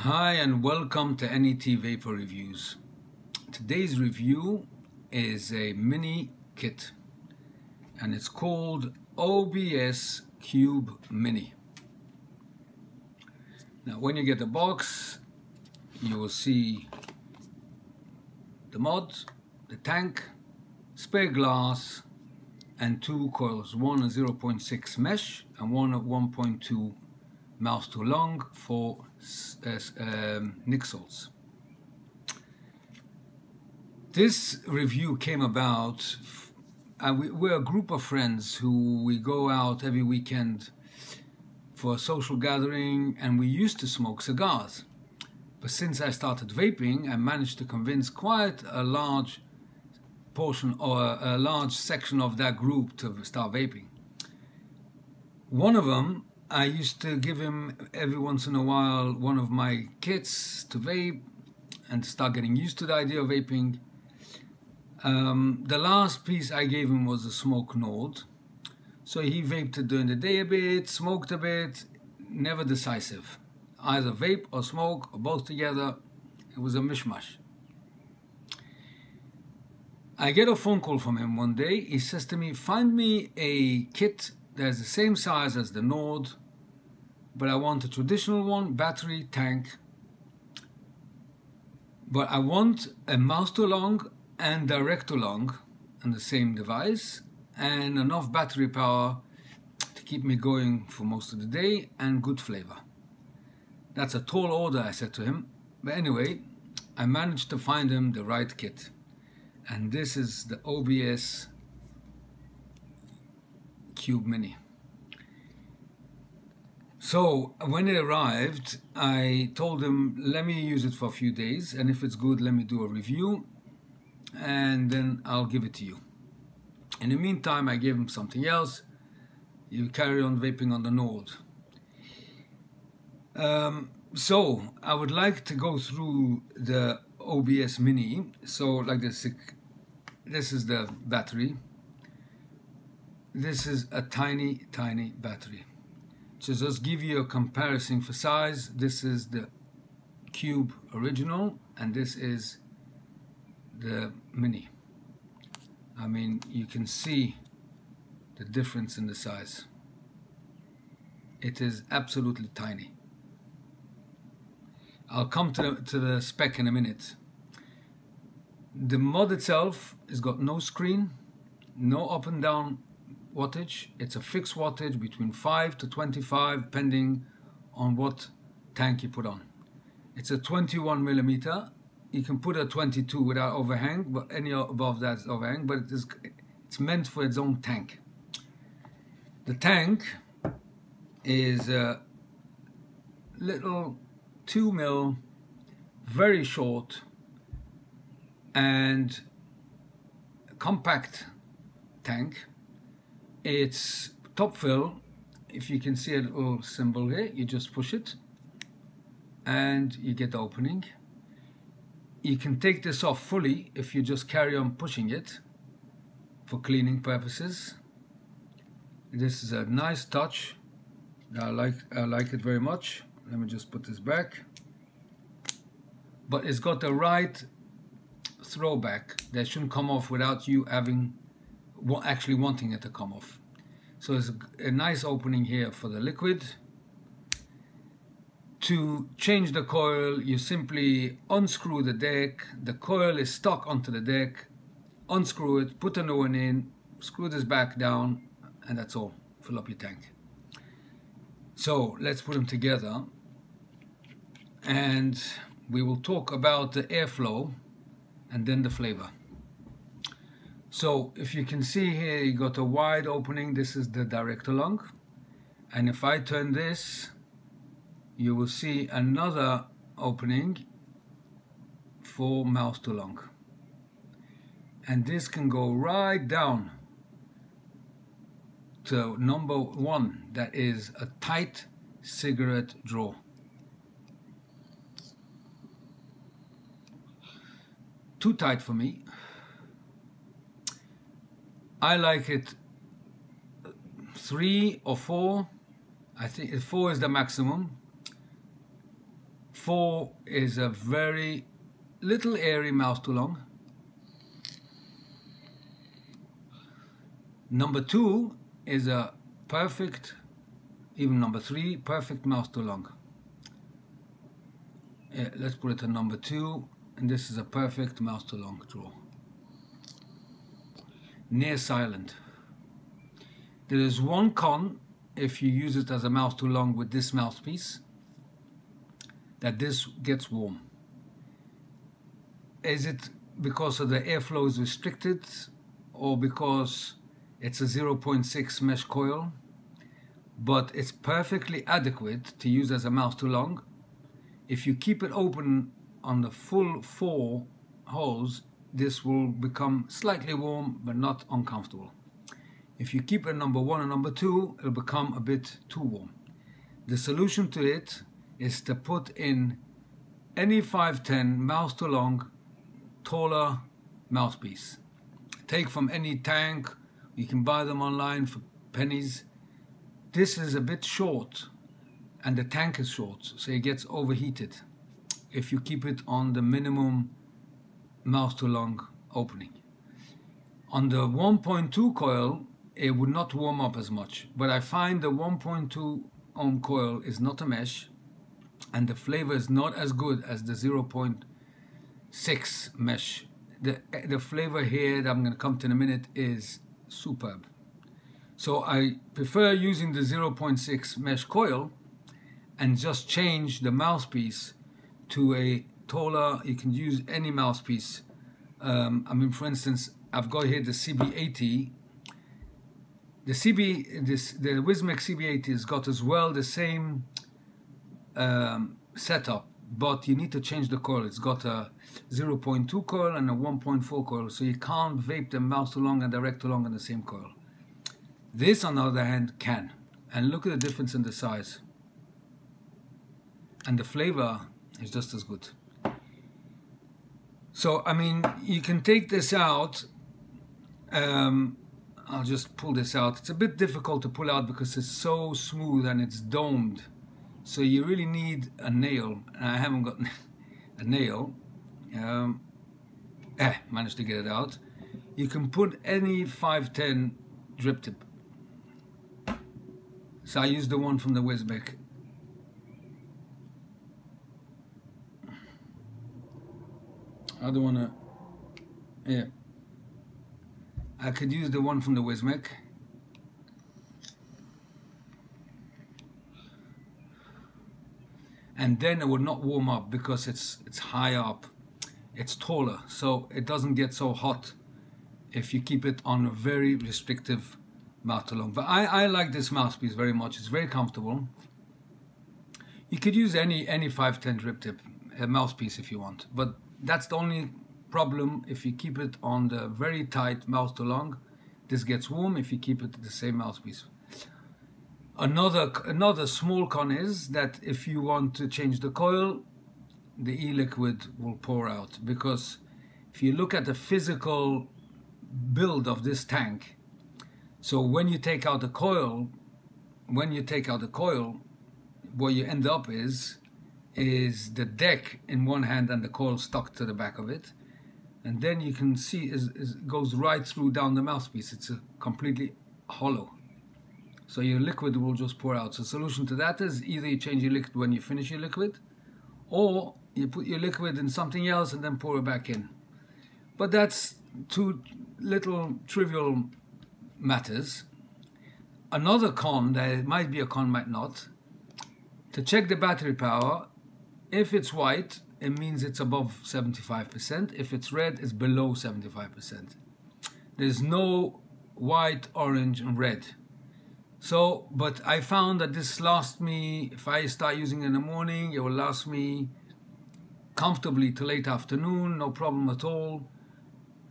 Hi and welcome to NET Vaper Reviews. Today's review is a mini kit and it's called OBS Cube Mini. Now when you get the box you will see the mod, the tank, spare glass and two coils, one a 0.6 mesh and one at 1.2 mouth to long for nixels. This review came about, we're a group of friends who we go out every weekend for a social gathering, and we used to smoke cigars. But since I started vaping, I managed to convince quite a large portion or a large section of that group to start vaping. One of them, I used to give him every once in a while one of my kits to vape and start getting used to the idea of vaping. The last piece I gave him was a smoke node. So he vaped it during the day a bit, smoked a bit, never decisive. Either vape or smoke or both together. It was a mishmash. I get a phone call from him one day. He says to me, find me a kit that's the same size as the node, but I want a traditional one, battery, tank. But I want a mouth to long and direct to long on the same device, and enough battery power to keep me going for most of the day, and good flavor. That's a tall order, I said to him. But anyway, I managed to find him the right kit. And this is the OBS Cube Mini. So when it arrived, I told him, let me use it for a few days, and if it's good, let me do a review, and then I'll give it to you. In the meantime, I gave him something else. You carry on vaping on the node. So I would like to go through the OBS Mini. So like this is the battery. This is a tiny battery. So just give you a comparison for size. This is the Cube Original and this is the Mini. I mean, you can see the difference in the size. It is absolutely tiny. I'll come to the spec in a minute. The mod itself has got no screen, no up and down wattage. It's a fixed wattage between 5 to 25 depending on what tank you put on. It's a 21 millimeter. You can put a 22 without overhang, but any above that is overhang, but it's meant for its own tank. The tank is a little 2 mil, very short and compact tank. It's top fill. If you can see a little symbol here, you just push it and you get the opening. You can take this off fully if you just carry on pushing it for cleaning purposes. This is a nice touch. I like it very much. Let me just put this back. But it's got the right throwback that shouldn't come off without you actually wanting it to come off. So there's a nice opening here for the liquid. To change the coil, you simply unscrew the deck. The coil is stuck onto the deck. Unscrew it, put a new one in, screw this back down, and that's all. Fill up your tank. So let's put them together and we will talk about the airflow and then the flavor. So if you can see here, you got a wide opening. This is the direct along, and if I turn this, you will see another opening for mouth to long, and this can go right down to number 1, that is a tight cigarette draw. Too tight for me. I like it 3 or 4. I think 4 is the maximum. 4 is a very little airy mouth to long. Number 2 is a perfect, even number 3, perfect mouth to long. Let's put it at number 2, and this is a perfect mouth to long draw. Near silent. There is one con if you use it as a mouth to long with this mouthpiece, that this gets warm. Is it because of the airflow is restricted, or because it's a 0.6 mesh coil? But it's perfectly adequate to use as a mouth to long. If you keep it open on the full 4 holes, this will become slightly warm but not uncomfortable. If you keep it number 1 and number 2, it'll become a bit too warm. The solution to it is to put in any 510 mouth to long taller mouthpiece. Take from any tank, you can buy them online for pennies. This is a bit short and the tank is short, so it gets overheated if you keep it on the minimum mouth to long opening. On the 1.2 coil, it would not warm up as much, but I find the 1.2 ohm coil is not a mesh, and the flavor is not as good as the 0.6 mesh. The flavor here that I'm going to come to in a minute is superb. So I prefer using the 0.6 mesh coil and just change the mouthpiece to a taller. You can use any mouthpiece. I mean, for instance, I've got here the CB80. The Wismec CB80 has got as well the same setup, but you need to change the coil. It's got a 0.2 coil and a 1.4 coil, so you can't vape the mouth to long and direct to long on the same coil. This, on the other hand, can. And look at the difference in the size. And the flavor is just as good. So, I mean, you can take this out. I'll just pull this out. It's a bit difficult to pull out because it's so smooth and it's domed. So you really need a nail. And I haven't got a nail. Managed to get it out. You can put any 510 drip tip. So I used the one from the Wismec. I don't want to, yeah. I could use the one from the Wismec. And then it would not warm up because it's higher up. It's taller, so it doesn't get so hot if you keep it on a very restrictive mouth to long. But I like this mouthpiece very much. It's very comfortable. You could use any 510 drip tip mouthpiece if you want, but that's the only problem. If you keep it on the very tight mouth to long, this gets warm. If you keep it the same mouthpiece. Another small con is that if you want to change the coil, the e-liquid will pour out, because if you look at the physical build of this tank, so when you take out the coil, what you end up is the deck in one hand and the coil stuck to the back of it, and then you can see it goes right through down the mouthpiece. It's completely hollow, so your liquid will just pour out. So the solution to that is either you change your liquid when you finish your liquid, or you put your liquid in something else and then pour it back in. But that's two little trivial matters. Another con, that might be a con, might not, to check the battery power. If it's white, it means it's above 75%. If it's red, it's below 75%. There's no white, orange, and red. So, but I found that this lasts me, if I start using it in the morning, it will last me comfortably till late afternoon, no problem at all.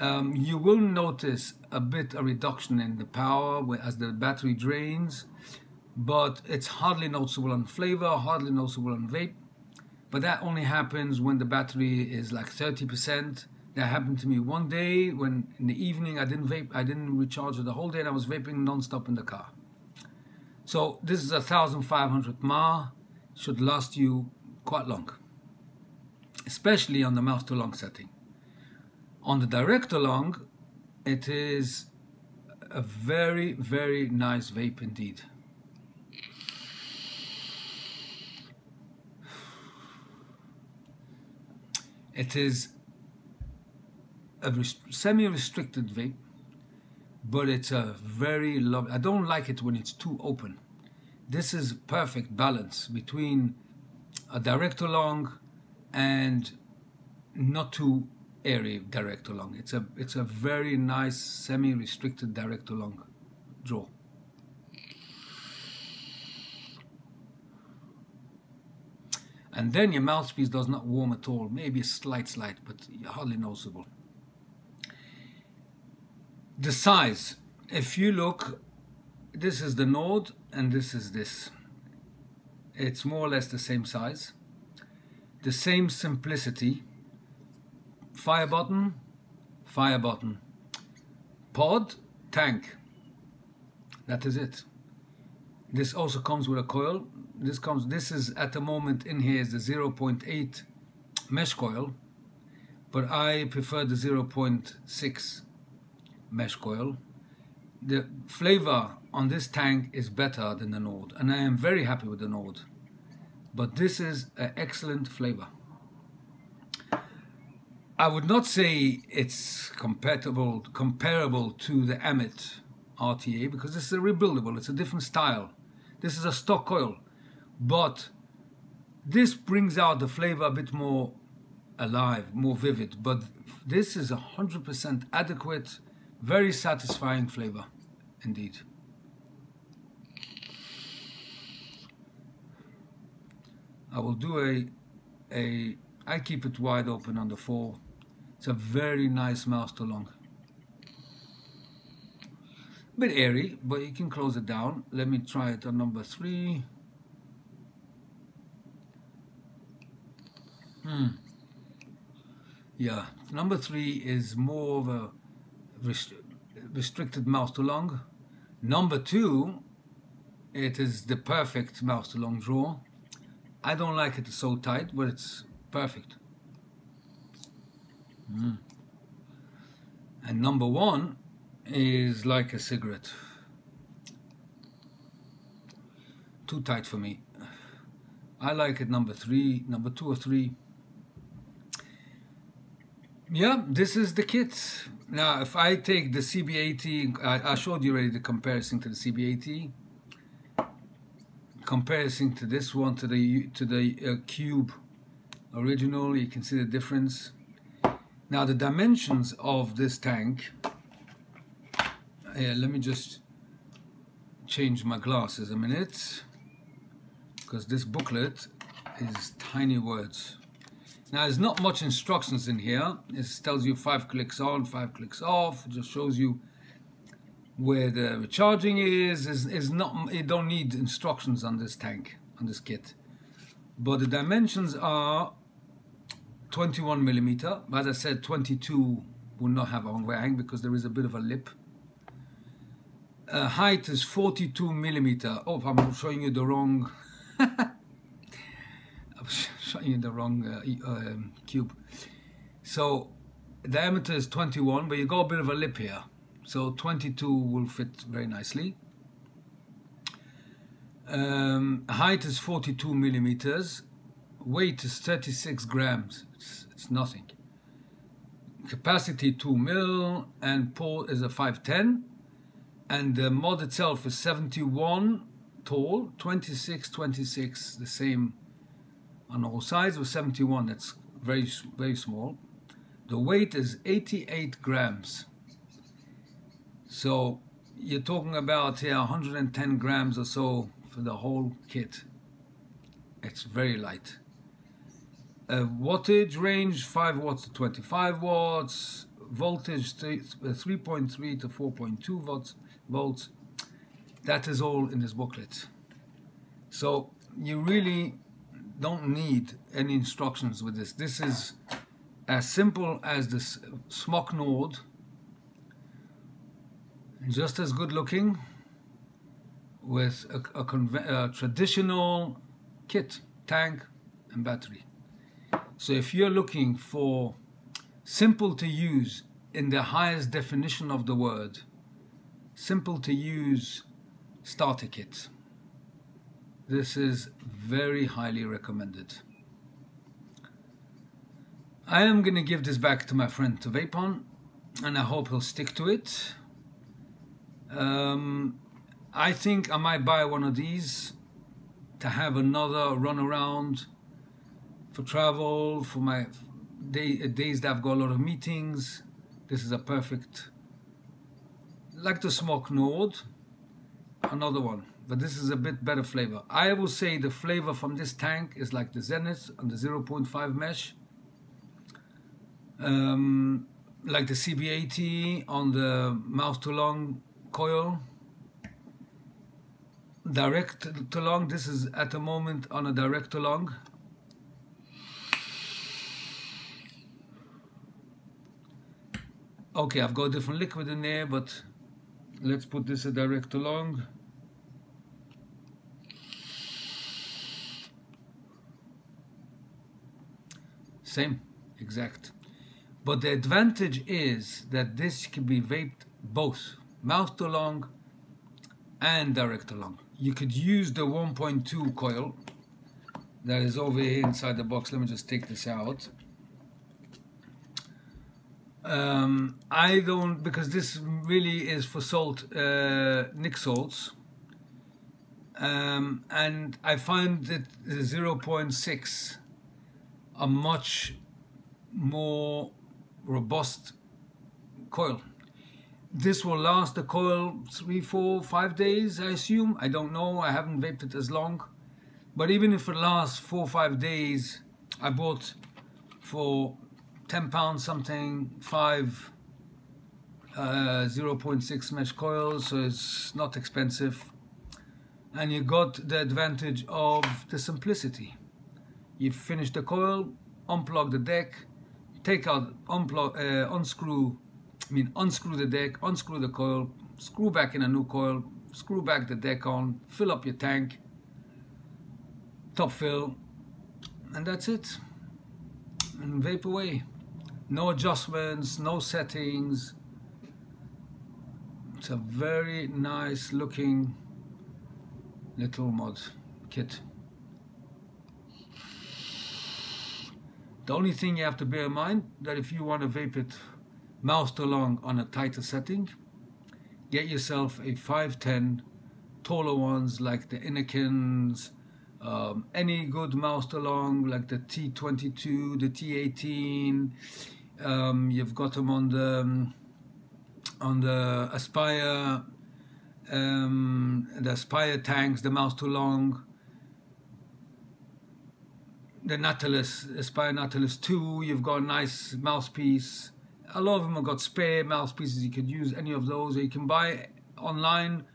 You will notice a reduction in the power as the battery drains, but it's hardly noticeable on flavor, hardly noticeable on vape. But that only happens when the battery is like 30%. That happened to me one day when in the evening I didn't recharge it the whole day, and I was vaping non-stop in the car. So this is 1,500 mAh, should last you quite long. especially on the mouth to lung setting. On the direct to lung, it is a very, very nice vape indeed. It is a semi-restricted vape, but it's a very lovely. I don't like it when it's too open. This is perfect balance between a direct to lung and not too airy direct to lung. It's a very nice semi-restricted direct to lung draw. And then your mouthpiece does not warm at all. Maybe a slight, but hardly noticeable. The size, if you look, this is the node and this is this. It's more or less the same size. The same simplicity. Fire button, pod, tank. That is it. This also comes with a coil. This is at the moment in here is the 0.8 mesh coil, but I prefer the 0.6 mesh coil. The flavor on this tank is better than the node, and I am very happy with the node. But this is an excellent flavor. I would not say it's comparable to the Amit RTA because this is a rebuildable. It's a different style. This is a stock coil, but this brings out the flavor a bit more alive, more vivid. But this is 100% adequate, very satisfying flavor indeed. I will do I keep it wide open on the 4. It's a very nice mouth to lung. A bit airy, but you can close it down. Let me try it on number 3. Yeah, number 3 is more of a restricted mouth to lung. Number 2, it is the perfect mouth to lung draw. I don't like it so tight, but it's perfect. And number 1 is like a cigarette. Too tight for me. I like it number 3, number 2 or 3. Yeah, this is the kit. Now, if I take the CB80, I showed you already the comparison to the CB80. Comparison to this one, to the Cube original, you can see the difference. Now the dimensions of this tank, let me just change my glasses a minute, because this booklet is tiny words. Now there's not much instructions in here. It tells you 5 clicks on, 5 clicks off. It just shows you where the recharging is not. You don't need instructions on this tank, on this kit. But the dimensions are 21 millimeter. As I said, 22 will not have overhang because there is a bit of a lip. Height is 42 millimeter. Oh, I'm showing you the wrong. I'm showing you the wrong cube. So diameter is 21, but you got a bit of a lip here. So 22 will fit very nicely. Height is 42 millimeters. Weight is 36 grams. It's nothing. Capacity 2 mil, and port is a 510. And the mod itself is 71 tall, 26, the same on all sides with 71. That's very, very small. The weight is 88 grams. So you're talking about here 110 grams or so for the whole kit. It's very light. Wattage range 5 watts to 25 watts. Voltage 3.3 to 4.2 volts. That is all in this booklet. So you really don't need any instructions with this. This is as simple as this smock node. Just as good looking with a traditional kit, tank and battery. So if you're looking for simple to use in the highest definition of the word, simple to use starter kit, this is very highly recommended. I am going to give this back to my friend to vape on, and I hope he'll stick to it. I think I might buy one of these to have another run around for travel, for my days that I've got a lot of meetings. This is a perfect, like the Smoke Nord, another one, but this is a bit better flavor. I will say the flavor from this tank is like the Zenith on the 0.5 mesh, like the CB80 on the mouth to long coil. Direct to long, this is at the moment on a direct to long. Okay, I've got a different liquid in there, but let's put this a direct to long. Same, exact. But the advantage is that this can be vaped both mouth to long and direct to long. You could use the 1.2 coil that is over here inside the box. Let me just take this out. I don't, because this really is for salt, nic salts, and I find that the 0.6 a much more robust coil. This will last the coil 3, 4, 5 days, I assume. I don't know, I haven't vaped it as long, but even if it lasts 4 or 5 days, I bought for £10 something 5 0.6 mesh coils, so it's not expensive, and you got the advantage of the simplicity. You finish the coil, unplug the deck, take out, unscrew the deck, unscrew the coil, screw back in a new coil, screw back the deck on, fill up your tank, top fill, and that's it, and vape away. No adjustments, no settings. It's a very nice looking little mod kit. The only thing you have to bear in mind that if you want to vape it mouth to long on a tighter setting, get yourself a 510 taller ones like the Innikins, any good mouth to long like the T22, the T18. You've got them on the Aspire, tanks, the mouth to long, the Nautilus, Aspire Nautilus 2. You've got a nice mouthpiece. A lot of them have got spare mouthpieces. You could use any of those, or you can buy online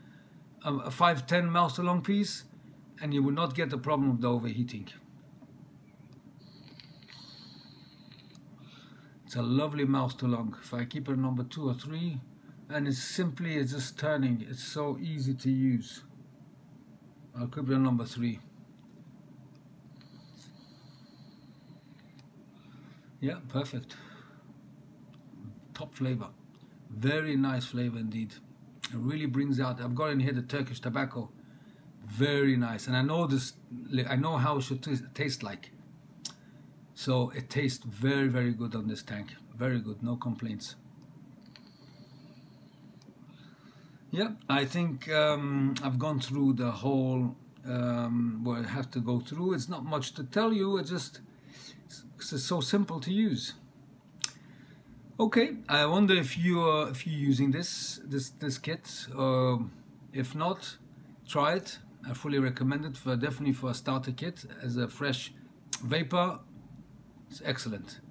a 510 mouth to long piece, and you will not get the problem of the overheating. It's a lovely mouth to long. If I keep it number 2 or 3, and it's just turning. It's so easy to use. I'll keep it number 3. Yeah, perfect. Top flavor. Very nice flavor indeed. It really brings out. I've got in here the Turkish tobacco. Very nice, and I know this. I know how it should taste like. So it tastes very, very good on this tank. Very good, no complaints. Yeah, I think I've gone through the whole what I have to go through. It's not much to tell you. It's so simple to use. Okay, I wonder if you're using this kit. If not, try it. I fully recommend it definitely for a starter kit as a fresh vapor. It's excellent.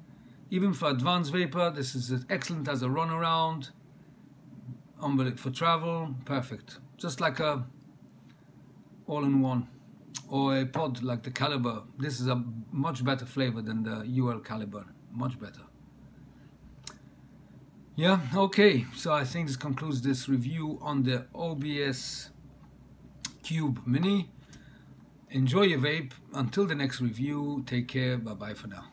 Even for advanced vapor, this is excellent as a run around. For travel, perfect. Just like a all-in-one or a pod like the Caliber. This is a much better flavor than the UL Caliber. Much better. Yeah, okay. So I think this concludes this review on the OBS Cube Mini. Enjoy your vape. Until the next review, take care. Bye-bye for now.